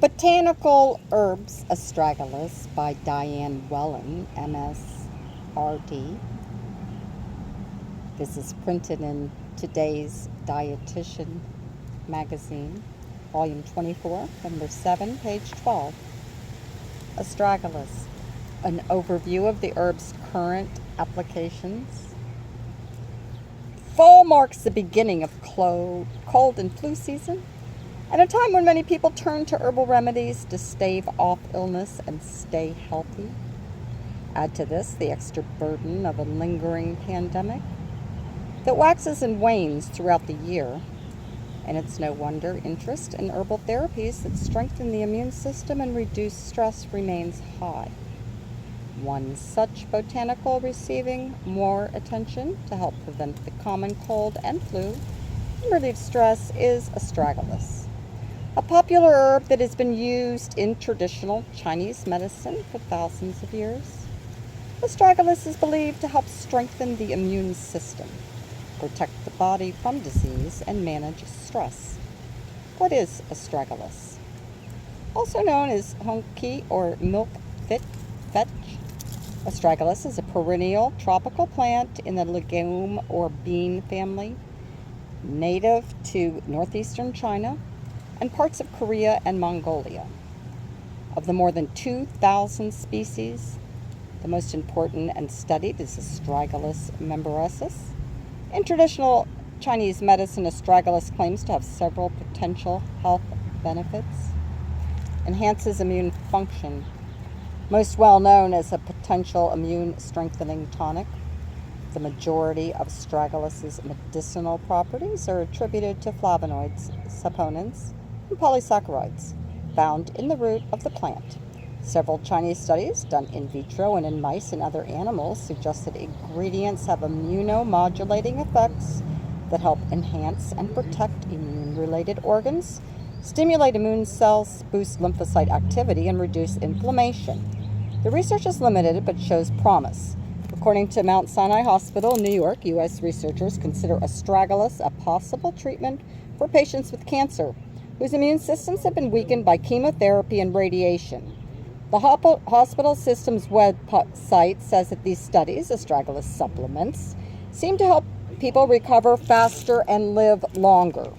Botanical Herbs Astragalus by Diane Wellen, MSRD. This is printed in today's Dietitian magazine, volume 24, number 7, page 12. Astragalus, an overview of the herb's current applications. Fall marks the beginning of cold and flu season, at a time when many people turn to herbal remedies to stave off illness and stay healthy. Add to this the extra burden of a lingering pandemic that waxes and wanes throughout the year, and it's no wonder interest in herbal therapies that strengthen the immune system and reduce stress remains high. One such botanical receiving more attention to help prevent the common cold and flu and relieve stress is Astragalus, a popular herb that has been used in traditional Chinese medicine for thousands of years. Astragalus is believed to help strengthen the immune system, protect the body from disease, and manage stress. What is Astragalus? Also known as honki or milk fetch, Astragalus is a perennial tropical plant in the legume or bean family, native to northeastern China and parts of Korea and Mongolia. Of the more than 2,000 species, the most important and studied is Astragalus membranous. In traditional Chinese medicine, Astragalus claims to have several potential health benefits. Enhances immune function, most well known as a potential immune strengthening tonic. The majority of Astragalus' medicinal properties are attributed to flavonoids, saponins, and polysaccharides found in the root of the plant. Several Chinese studies done in vitro and in mice and other animals suggest that ingredients have immunomodulating effects that help enhance and protect immune-related organs, stimulate immune cells, boost lymphocyte activity, and reduce inflammation. The research is limited but shows promise. According to Mount Sinai Hospital in New York, U.S. researchers consider Astragalus a possible treatment for patients with cancer whose immune systems have been weakened by chemotherapy and radiation. The hospital system's website says that these studies, Astragalus supplements, seem to help people recover faster and live longer.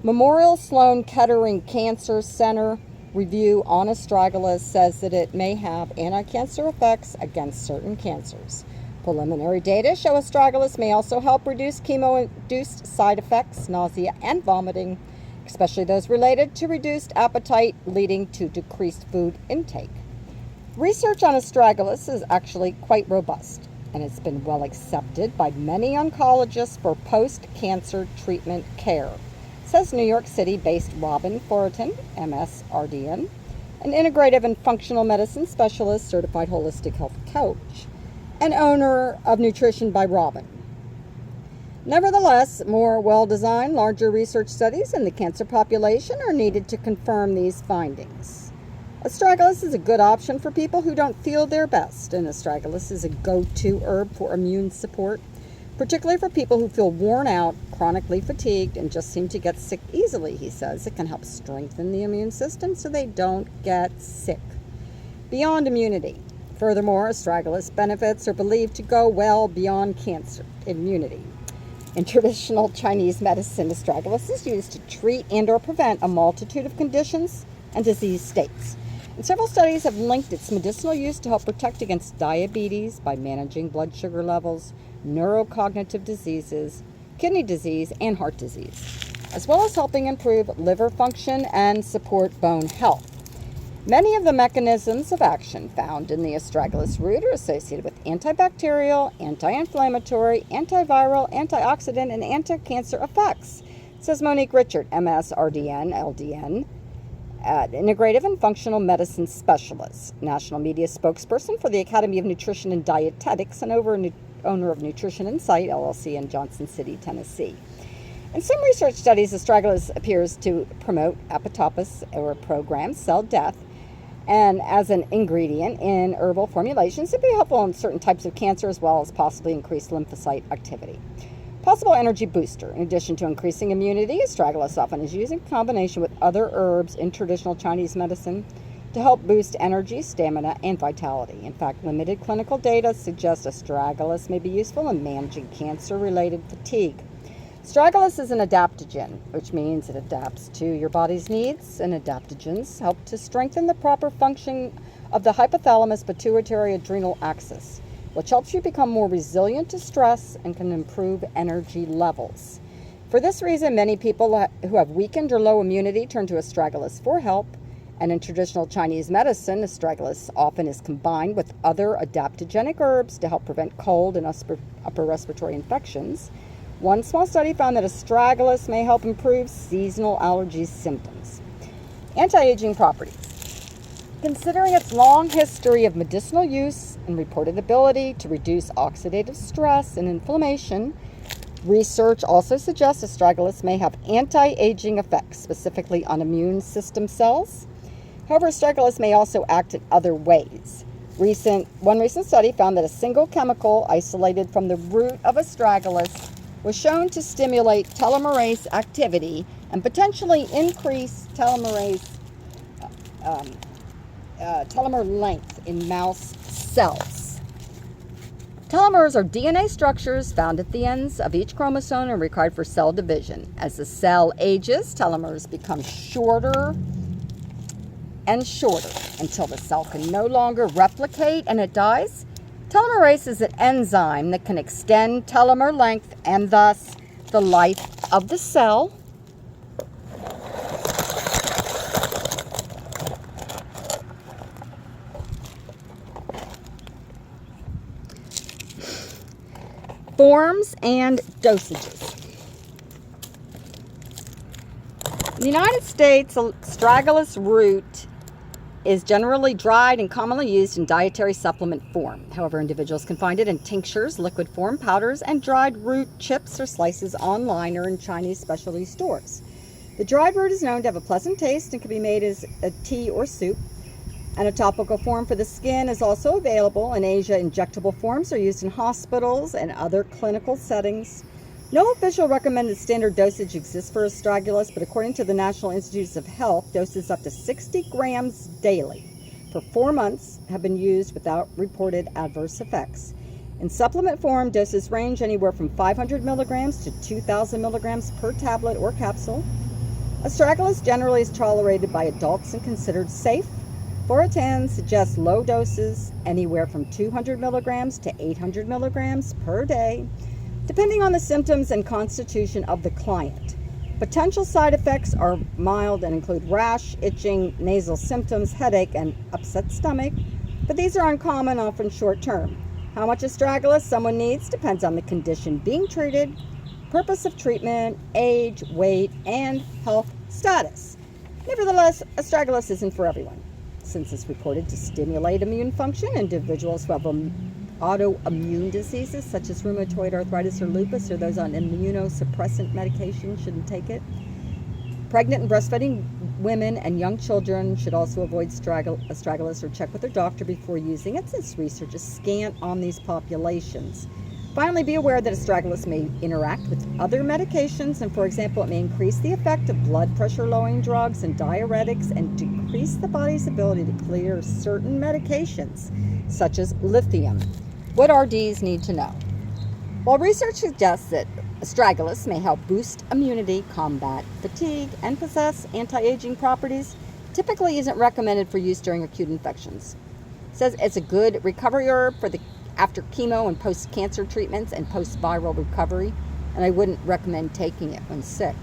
Memorial Sloan Kettering Cancer Center review on Astragalus says that it may have anti-cancer effects against certain cancers. Preliminary data show Astragalus may also help reduce chemo-induced side effects, nausea, and vomiting, especially those related to reduced appetite leading to decreased food intake. Research on Astragalus is actually quite robust, and it's been well accepted by many oncologists for post-cancer treatment care, says New York City-based Robin Fortin, MSRDN, an integrative and functional medicine specialist, certified holistic health coach, and owner of Nutrition by Robin. Nevertheless, more well-designed, larger research studies in the cancer population are needed to confirm these findings. Astragalus is a good option for people who don't feel their best, and Astragalus is a go-to herb for immune support, particularly for people who feel worn out, chronically fatigued, and just seem to get sick easily, he says. It can help strengthen the immune system so they don't get sick. Beyond immunity. Furthermore, Astragalus benefits are believed to go well beyond cancer immunity. In traditional Chinese medicine, Astragalus is used to treat and or prevent a multitude of conditions and disease states. And several studies have linked its medicinal use to help protect against diabetes by managing blood sugar levels, neurocognitive diseases, kidney disease, and heart disease, as well as helping improve liver function and support bone health. Many of the mechanisms of action found in the Astragalus root are associated with antibacterial, anti-inflammatory, antiviral, antioxidant, and anti-cancer effects, says Monique Richard, MSRDN, LDN, Integrative and Functional Medicine Specialist, National Media Spokesperson for the Academy of Nutrition and Dietetics, and owner of Nutrition Insight, LLC, in Johnson City, Tennessee. In some research studies, Astragalus appears to promote apoptosis or programmed cell death, and as an ingredient in herbal formulations, it would be helpful in certain types of cancer as well as possibly increase lymphocyte activity. Possible energy booster. In addition to increasing immunity, astragalus often is used in combination with other herbs in traditional Chinese medicine to help boost energy, stamina, and vitality. In fact, limited clinical data suggests astragalus may be useful in managing cancer-related fatigue. Astragalus is an adaptogen, which means it adapts to your body's needs, and adaptogens help to strengthen the proper function of the hypothalamus pituitary adrenal axis, which helps you become more resilient to stress and can improve energy levels. For this reason, many people who have weakened or low immunity turn to astragalus for help, and in traditional Chinese medicine, astragalus often is combined with other adaptogenic herbs to help prevent cold and upper respiratory infections. One small study found that astragalus may help improve seasonal allergy symptoms. Anti-aging properties. Considering its long history of medicinal use and reported ability to reduce oxidative stress and inflammation, research also suggests astragalus may have anti-aging effects, specifically on immune system cells. However, astragalus may also act in other ways. One recent study found that a single chemical isolated from the root of astragalus was shown to stimulate telomerase activity and potentially increase telomere length in mouse cells. Telomeres are DNA structures found at the ends of each chromosome and required for cell division. As the cell ages, telomeres become shorter and shorter until the cell can no longer replicate and it dies. Telomerase is an enzyme that can extend telomere length and thus the life of the cell. Forms and dosages. In the United States, astragalus root is generally dried and commonly used in dietary supplement form. However, individuals can find it in tinctures, liquid form, powders, and dried root chips or slices online or in Chinese specialty stores. The dried root is known to have a pleasant taste and can be made as a tea or soup. And a topical form for the skin is also available. In Asia, injectable forms are used in hospitals and other clinical settings. No official recommended standard dosage exists for astragalus, but according to the National Institutes of Health, doses up to 60 grams daily for 4 months have been used without reported adverse effects. In supplement form, doses range anywhere from 500 milligrams to 2,000 milligrams per tablet or capsule. Astragalus generally is tolerated by adults and considered safe. Botanical suggests low doses, anywhere from 200 milligrams to 800 milligrams per day, depending on the symptoms and constitution of the client. Potential side effects are mild and include rash, itching, nasal symptoms, headache, and upset stomach, but these are uncommon, often short-term. How much astragalus someone needs depends on the condition being treated, purpose of treatment, age, weight, and health status. Nevertheless, astragalus isn't for everyone. Since it's reported to stimulate immune function, individuals who have autoimmune diseases such as rheumatoid arthritis or lupus, or those on immunosuppressant medication shouldn't take it. Pregnant and breastfeeding women and young children should also avoid astragalus or check with their doctor before using it, since research is scant on these populations. Finally, be aware that astragalus may interact with other medications, and for example, it may increase the effect of blood pressure lowering drugs and diuretics and decrease the body's ability to clear certain medications, such as lithium. What RDs need to know? While research suggests that astragalus may help boost immunity, combat fatigue, and possess anti-aging properties, typically isn't recommended for use during acute infections. It says it's a good recovery herb for after chemo and post-cancer treatments and post-viral recovery, and I wouldn't recommend taking it when sick.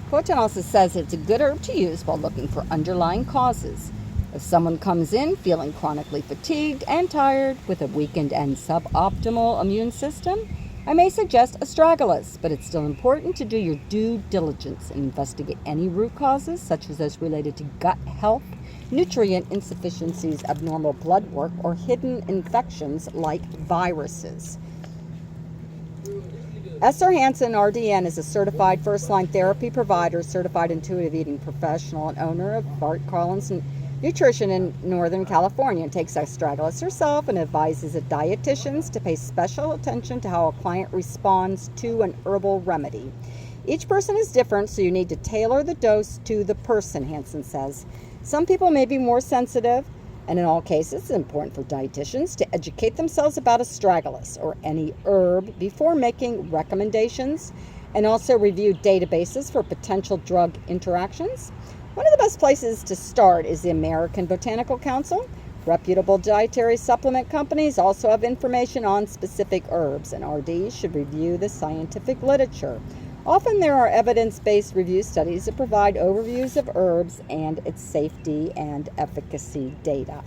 Botanical also says it's a good herb to use while looking for underlying causes. If someone comes in feeling chronically fatigued and tired with a weakened and suboptimal immune system, I may suggest astragalus, but it's still important to do your due diligence and investigate any root causes, such as those related to gut health, nutrient insufficiencies, abnormal blood work, or hidden infections like viruses. Esther Hansen, RDN, is a certified first-line therapy provider, certified intuitive eating professional, and owner of Bart Collins Nutrition in Northern California takes Astragalus herself and advises dietitians to pay special attention to how a client responds to an herbal remedy. Each person is different, so you need to tailor the dose to the person, Hansen says. Some people may be more sensitive, and in all cases, it's important for dietitians to educate themselves about Astragalus or any herb before making recommendations, and also review databases for potential drug interactions. One of the best places to start is the American Botanical Council. Reputable dietary supplement companies also have information on specific herbs, and RDs should review the scientific literature. Often there are evidence-based review studies that provide overviews of herbs and its safety and efficacy data.